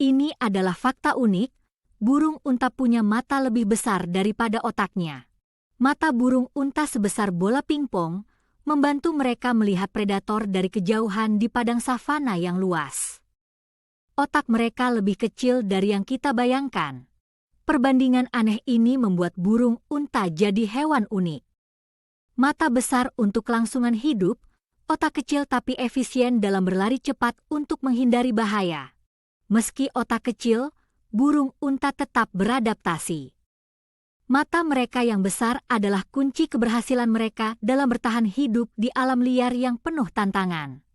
Ini adalah fakta unik, burung unta punya mata lebih besar daripada otaknya. Mata burung unta sebesar bola pingpong, membantu mereka melihat predator dari kejauhan di padang savana yang luas. Otak mereka lebih kecil dari yang kita bayangkan. Perbandingan aneh ini membuat burung unta jadi hewan unik. Mata besar untuk kelangsungan hidup, otak kecil tapi efisien dalam berlari cepat untuk menghindari bahaya. Meski otak kecil, burung unta tetap beradaptasi. Mata mereka yang besar adalah kunci keberhasilan mereka dalam bertahan hidup di alam liar yang penuh tantangan.